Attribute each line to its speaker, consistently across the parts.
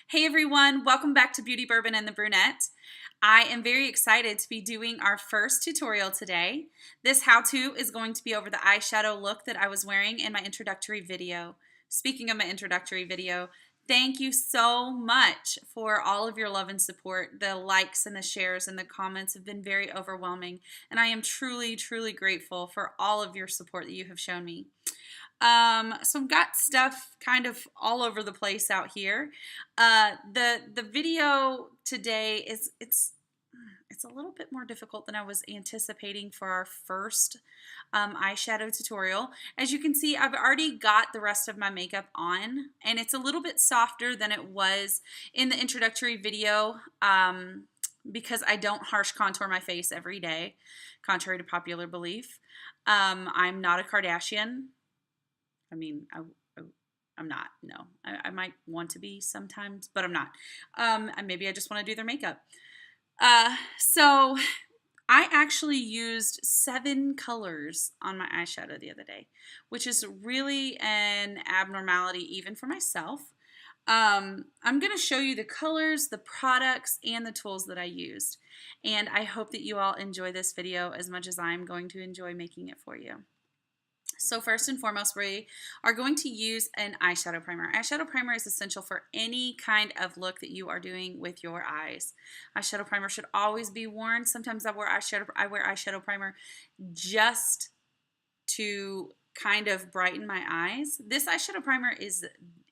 Speaker 1: Hey everyone, welcome back to Beauty Bourbon and the Brunette. I am very excited to be doing our first tutorial today. This how-to is going to be over the eyeshadow look that I was wearing in my introductory video. Speaking of my introductory video, thank you so much for all of your love and support. The likes and the shares and the comments have been very overwhelming, and I am truly, truly grateful for all of your support that you have shown me. So I've got stuff kind of all over the place out here. The video today it's a little bit more difficult than I was anticipating for our first eyeshadow tutorial. As you can see, I've already got the rest of my makeup on, and it's a little bit softer than it was in the introductory video because I don't harsh contour my face every day, contrary to popular belief. I'm not a Kardashian. I mean, I'm not. No, I might want to be sometimes, but I'm not. Maybe I just want to do their makeup. So I actually used 7 colors on my eyeshadow the other day, which is really an abnormality even for myself. I'm going to show you the colors, the products, and the tools that I used. And I hope that you all enjoy this video as much as I'm going to enjoy making it for you. So first and foremost, we are going to use an eyeshadow primer. Eyeshadow primer is essential for any kind of look that you are doing with your eyes. Eyeshadow primer should always be worn. Sometimes I wear eyeshadow primer just to kind of brighten my eyes. This eyeshadow primer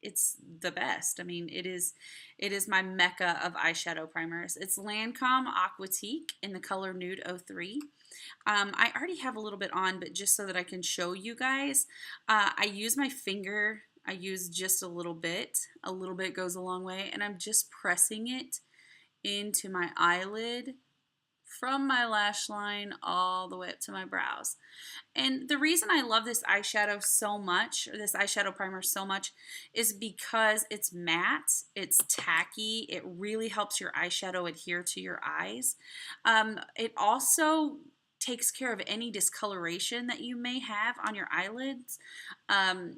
Speaker 1: it's the best. I mean, it is my mecca of eyeshadow primers. It's Lancome Aquatique in the color Nude 03. I already have a little bit on, but just so that I can show you guys, I use my finger. I use just a little bit. A little bit goes a long way, and I'm just pressing it into my eyelid from my lash line all the way up to my brows. And the reason I love this eyeshadow so much, or this eyeshadow primer so much, is because it's matte, it's tacky, it really helps your eyeshadow adhere to your eyes. It also takes care of any discoloration that you may have on your eyelids.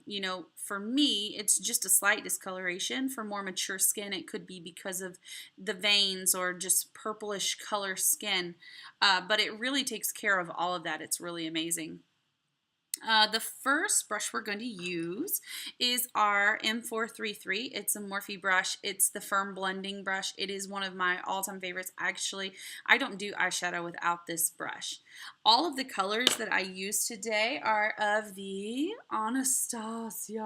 Speaker 1: You know, for me, it's just a slight discoloration. For more mature skin, it could be because of the veins or just purplish color skin. But it really takes care of all of that. It's really amazing. The first brush we're going to use is our M433. It's a Morphe brush. It's the firm blending brush. It is one of my all-time favorites. Actually, I don't do eyeshadow without this brush. All of the colors that I use today are of the Anastasia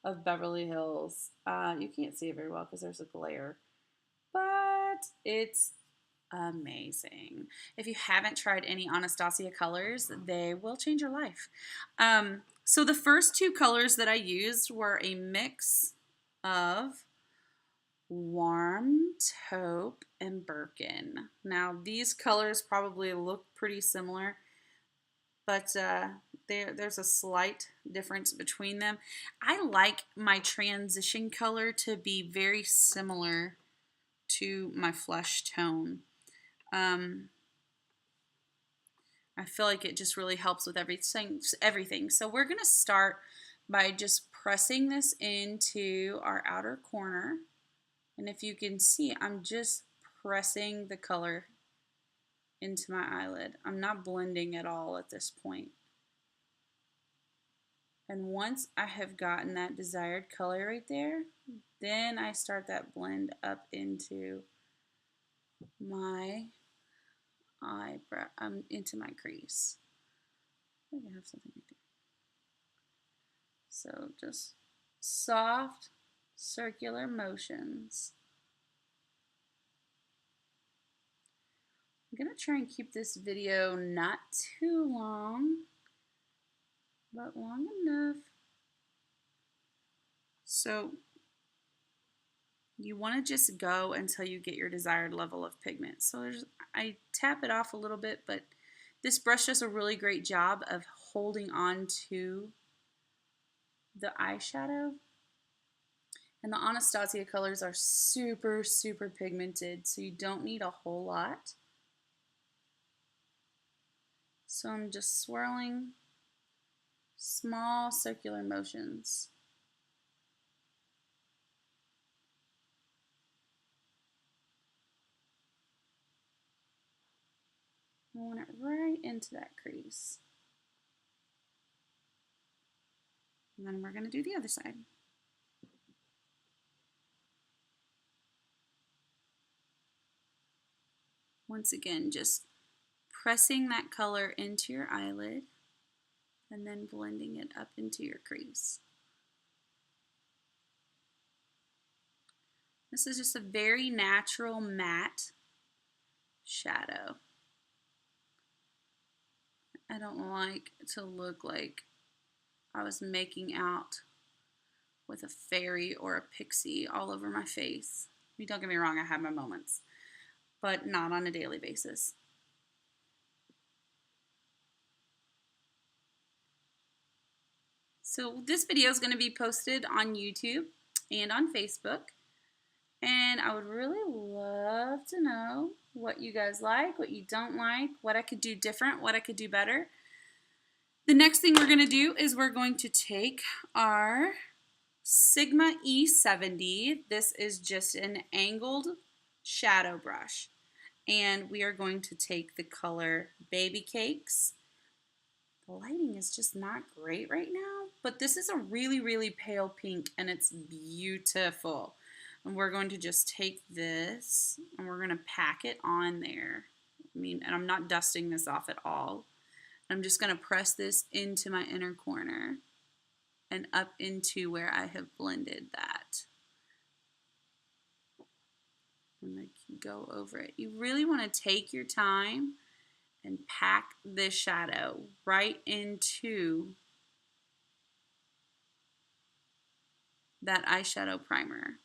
Speaker 1: of Beverly Hills. You can't see it very well because there's a glare, but it's amazing. If you haven't tried any Anastasia colors, they will change your life. So the first 2 colors that I used were a mix of Warm Taupe and Birkin. Now these colors probably look pretty similar, but there's a slight difference between them. I like my transition color to be very similar to my flesh tone. I feel like it just really helps with everything. So we're going to start by just pressing this into our outer corner. And if you can see, I'm just pressing the color into my eyelid. I'm not blending at all at this point. And once I have gotten that desired color right there, then I start that blend up into my eyebrow, into my crease. I think I have something right there. So just soft circular motions. I'm gonna try and keep this video not too long, but long enough. So you want to just go until you get your desired level of pigment. So I tap it off a little bit, but this brush does a really great job of holding on to the eyeshadow. And the Anastasia colors are super, super pigmented, so you don't need a whole lot. So I'm just swirling small circular motions. I want it right into that crease. And then we're going to do the other side. Once again, just pressing that color into your eyelid and then blending it up into your crease. This is just a very natural matte shadow. I don't like to look like I was making out with a fairy or a pixie all over my face. I mean, don't get me wrong, I have my moments, but not on a daily basis. So this video is going to be posted on YouTube and on Facebook, and I would really love to know what you guys like, what you don't like, what I could do different, what I could do better. The next thing we're going to do is we're going to take our Sigma E70. This is just an angled shadow brush, and we are going to take the color Baby Cakes. The lighting is just not great right now, but this is a really, really pale pink, and it's beautiful. And we're going to just take this, and we're going to pack it on there. And I'm not dusting this off at all. I'm just going to press this into my inner corner and up into where I have blended that. And I can go over it. You really want to take your time and pack this shadow right into that eyeshadow primer.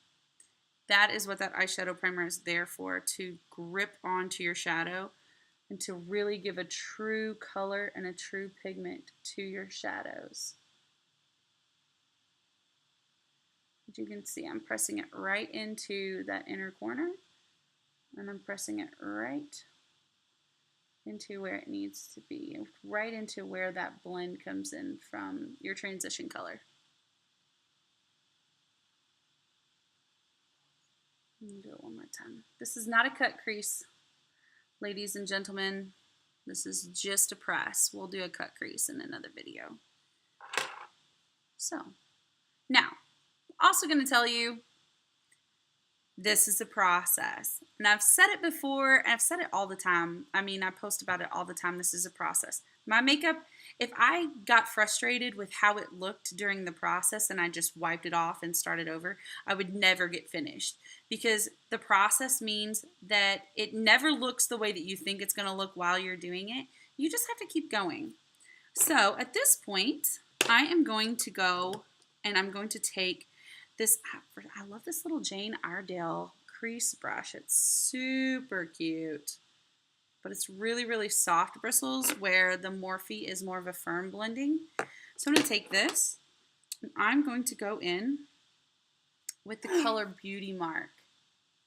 Speaker 1: That is what that eyeshadow primer is there for, to grip onto your shadow and to really give a true color and a true pigment to your shadows. As you can see, I'm pressing it right into that inner corner, and I'm pressing it right into where it needs to be, right into where that blend comes in from your transition color. Do it one more time. This is not a cut crease, ladies and gentlemen. This is just a press. We'll do a cut crease in another video. So, now, also going to tell you, this is a process. And I've said it before, and I've said it all the time. I mean, I post about it all the time. This is a process. My makeup, if I got frustrated with how it looked during the process and I just wiped it off and started over, I would never get finished. Because the process means that it never looks the way that you think it's going to look while you're doing it. You just have to keep going. So at this point, I am going to go and I'm going to take this, I love this little Jane Iredale crease brush. It's super cute, but it's really, really soft bristles where the Morphe is more of a firm blending. So I'm going to take this and I'm going to go in with the color Beauty Mark.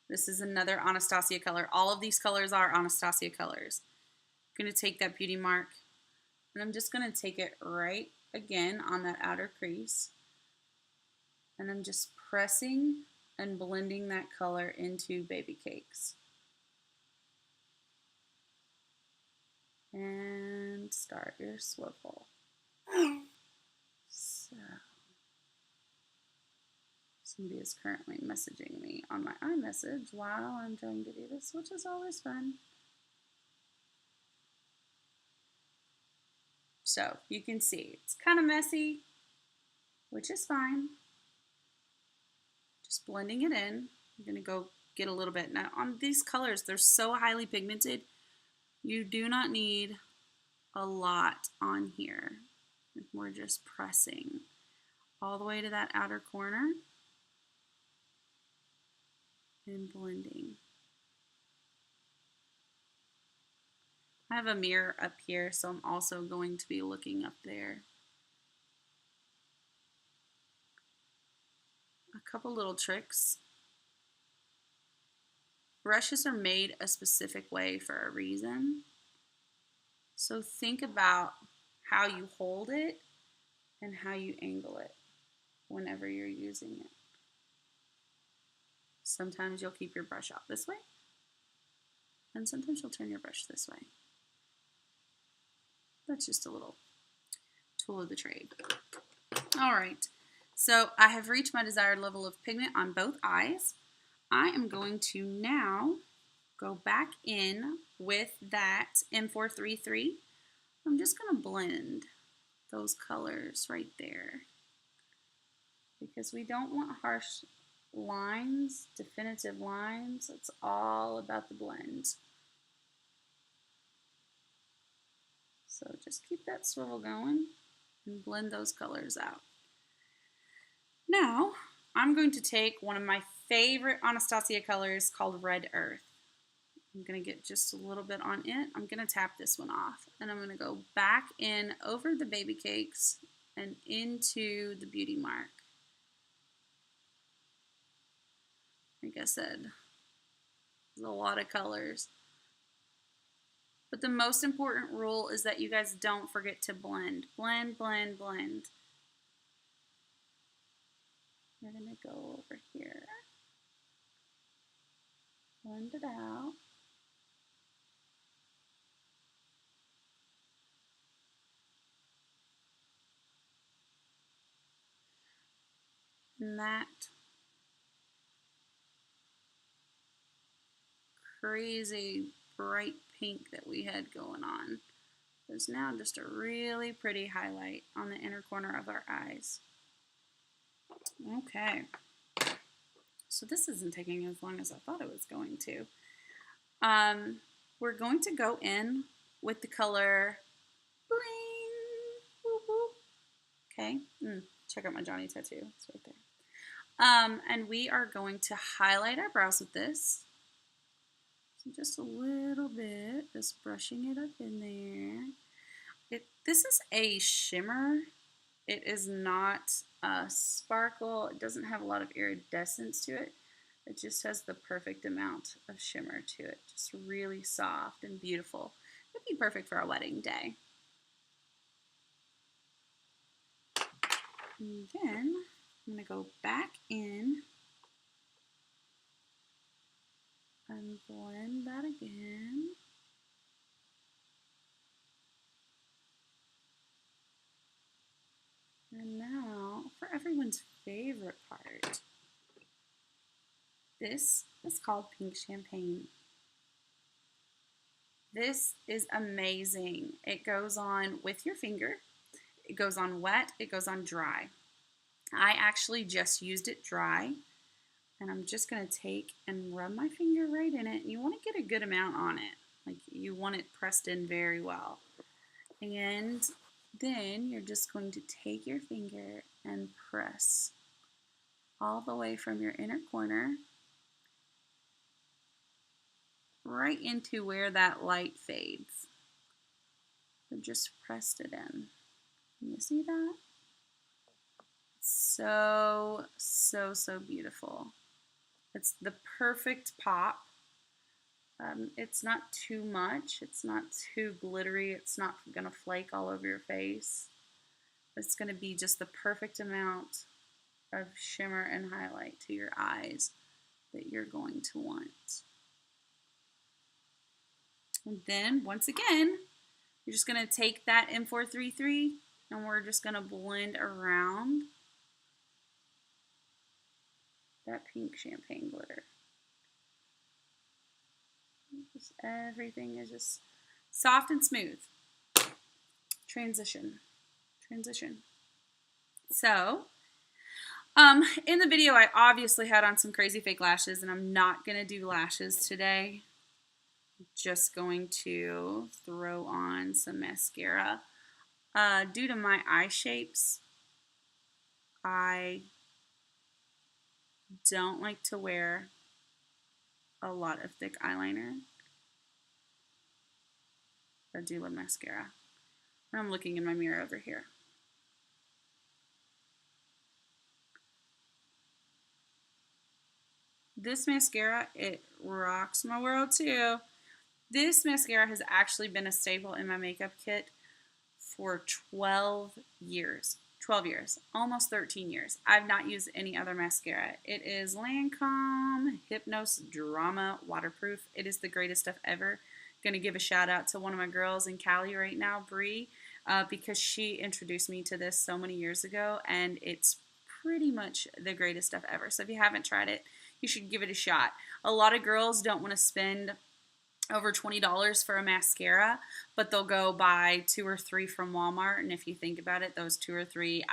Speaker 1: This is another Anastasia color. All of these colors are Anastasia colors. I'm going to take that Beauty Mark and I'm just going to take it right again on that outer crease. And I'm just pressing and blending that color into Baby Cakes. And start your swivel. So, somebody is currently messaging me on my iMessage while I'm trying to do this, which is always fun. So, you can see it's kind of messy, which is fine. Just blending it in. I'm going to go get a little bit. Now, on these colors, they're so highly pigmented, you do not need a lot on here. We're just pressing all the way to that outer corner and blending. I have a mirror up here, so I'm also going to be looking up there. A couple little tricks. Brushes are made a specific way for a reason. So think about how you hold it and how you angle it whenever you're using it. Sometimes you'll keep your brush out this way, and sometimes you'll turn your brush this way. That's just a little tool of the trade. All right, so I have reached my desired level of pigment on both eyes. I am going to now go back in with that M433. I'm just going to blend those colors right there because we don't want harsh lines, definitive lines. It's all about the blend. So just keep that swivel going and blend those colors out. Now, I'm going to take one of my favorite Anastasia colors called Red Earth. I'm going to get just a little bit on it. I'm going to tap this one off, and I'm going to go back in over the baby cakes and into the beauty mark. Like I said, there's a lot of colors. But the most important rule is that you guys don't forget to blend. Blend, blend, blend. We're going to go over here. Blend it out. And that crazy bright pink that we had going on is now just a really pretty highlight on the inner corner of our eyes. Okay, so this isn't taking as long as I thought it was going to. We're going to go in with the color Bling. Okay, check out my Johnny tattoo. It's right there. And we are going to highlight our brows with this. So just a little bit, just brushing it up in there. This is a shimmer. It is not a sparkle. It doesn't have a lot of iridescence to it. It just has the perfect amount of shimmer to it. Just really soft and beautiful. It'd be perfect for a wedding day. And then I'm going to go back in and blend that again. And now for everyone's favorite part. This is called Pink Champagne. This is amazing. It goes on with your finger. It goes on wet. It goes on dry. I actually just used it dry. And I'm just going to take and rub my finger right in it. You want to get a good amount on it. Like you want it pressed in very well. And then you're just going to take your finger and press all the way from your inner corner right into where that light fades. So just pressed it in. Can you see that? So, so, so beautiful. It's the perfect pop. It's not too much. It's not too glittery. It's not going to flake all over your face. It's going to be just the perfect amount of shimmer and highlight to your eyes that you're going to want. And then, once again, you're just going to take that M433 and we're just going to blend around that pink champagne glitter. Just everything is just soft and smooth. Transition. So, in the video, I obviously had on some crazy fake lashes, and I'm not going to do lashes today. I'm just going to throw on some mascara. Due to my eye shapes, I don't like to wear a lot of thick eyeliner. I do love mascara. I'm looking in my mirror over here. This mascara, it rocks my world too. This mascara has actually been a staple in my makeup kit for 12 years. 12 years, almost 13 years. I've not used any other mascara. It is Lancome Hypnos Drama Waterproof. It is the greatest stuff ever. going to give a shout out to one of my girls in Cali right now, Bree, because she introduced me to this so many years ago, and it's pretty much the greatest stuff ever. So if you haven't tried it, you should give it a shot. A lot of girls don't want to spend over $20 for a mascara, but they'll go buy 2 or 3 from Walmart. And if you think about it, those 2 or 3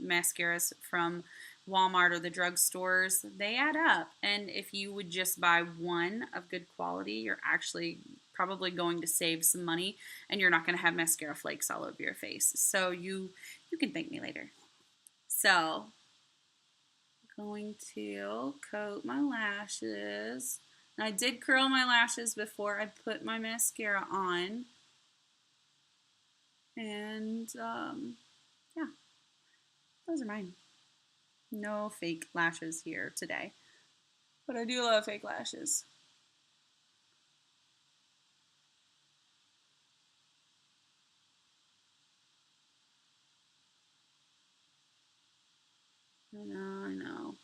Speaker 1: mascaras from Walmart or the drugstores, they add up. And if you would just buy one of good quality, you're actually probably going to save some money, and you're not going to have mascara flakes all over your face. So you can thank me later. So I'm going to coat my lashes. I did curl my lashes before I put my mascara on. And, yeah, those are mine. No fake lashes here today. But I do love fake lashes. I know.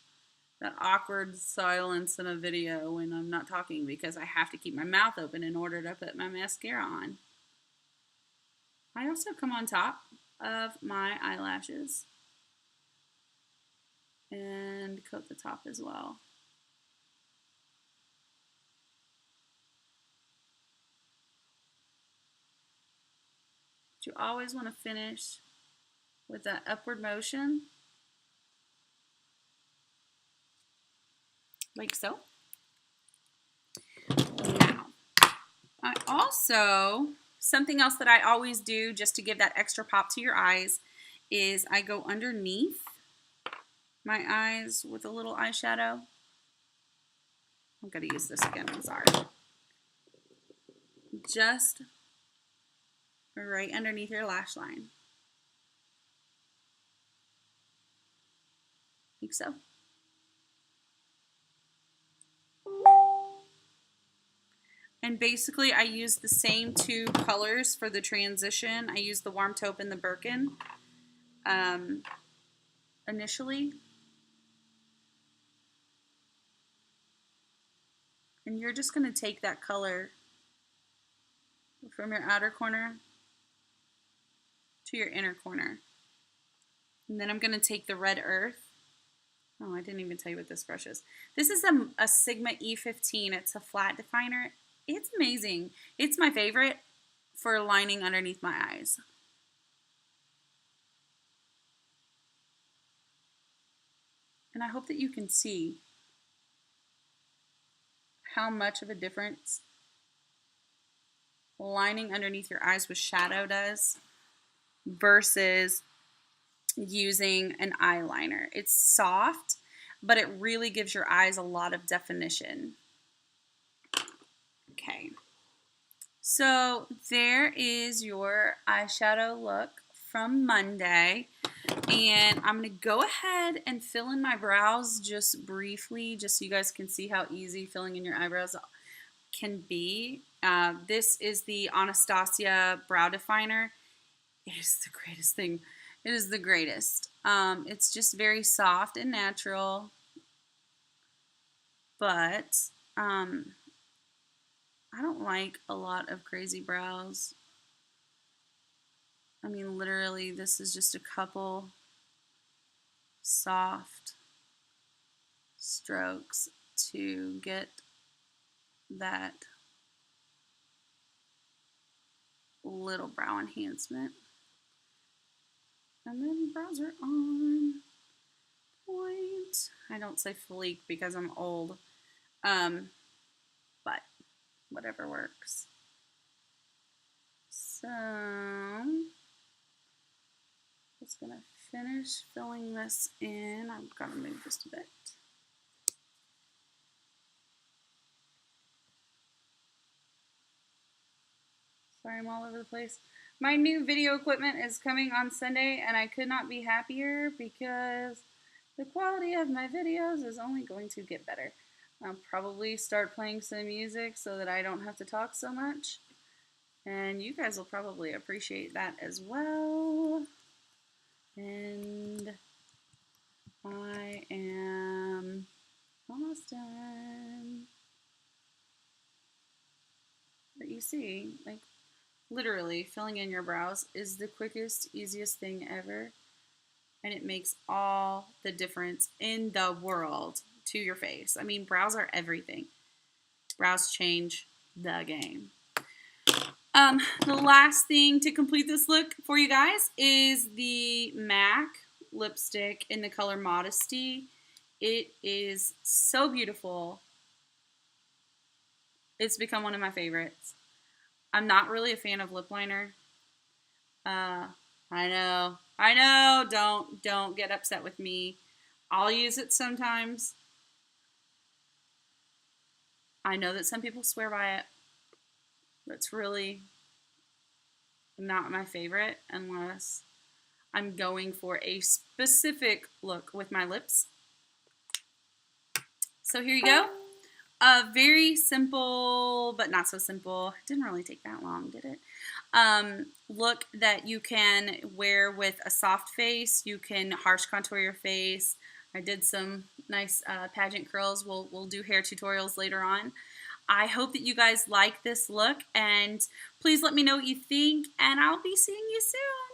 Speaker 1: That awkward silence in a video when I'm not talking because I have to keep my mouth open in order to put my mascara on. I also come on top of my eyelashes and coat the top as well. But you always want to finish with that upward motion, like so. Now, I also, something else that I always do just to give that extra pop to your eyes is I go underneath my eyes with a little eyeshadow. I'm going to use this again, I'm sorry. Just right underneath your lash line. Like so. And basically I use the same 2 colors for the transition. I use the Warm Taupe and the Birkin initially. And you're just going to take that color from your outer corner to your inner corner. And then I'm going to take the Red Earth. Oh, I didn't even tell you what this brush is. This is a Sigma E15. It's a flat definer. It's amazing. It's my favorite for lining underneath my eyes. And I hope that you can see how much of a difference lining underneath your eyes with shadow does versus using an eyeliner. It's soft, but it really gives your eyes a lot of definition. Okay, so there is your eyeshadow look from Monday, and I'm going to go ahead and fill in my brows just briefly, just so you guys can see how easy filling in your eyebrows can be. This is the Anastasia brow definer. It is the greatest thing. It is the greatest. It's just very soft and natural, but I don't like a lot of crazy brows. I mean, literally, this is just a couple soft strokes to get that little brow enhancement. And then brows are on point. I don't say fleek because I'm old, but whatever works. So, just gonna finish filling this in. I've got to move just a bit. Sorry, I'm all over the place. My new video equipment is coming on Sunday, and I could not be happier because the quality of my videos is only going to get better. I'll probably start playing some music so that I don't have to talk so much. And you guys will probably appreciate that as well. And I am almost done. But you see, like literally filling in your brows is the quickest, easiest thing ever. And it makes all the difference in the world to your face. I mean, brows are everything. Brows change the game. The last thing to complete this look for you guys is the MAC lipstick in the color Modesty. It is so beautiful. It's become one of my favorites. I'm not really a fan of lip liner. I know. Don't get upset with me. I'll use it sometimes. I know that some people swear by it. That's really not my favorite unless I'm going for a specific look with my lips. So here you go. A very simple, but not so simple. It didn't really take that long, did it? Look that you can wear with a soft face. You can harsh contour your face. I did some nice pageant curls. We'll do hair tutorials later on. I hope that you guys like this look, and please let me know what you think, and I'll be seeing you soon.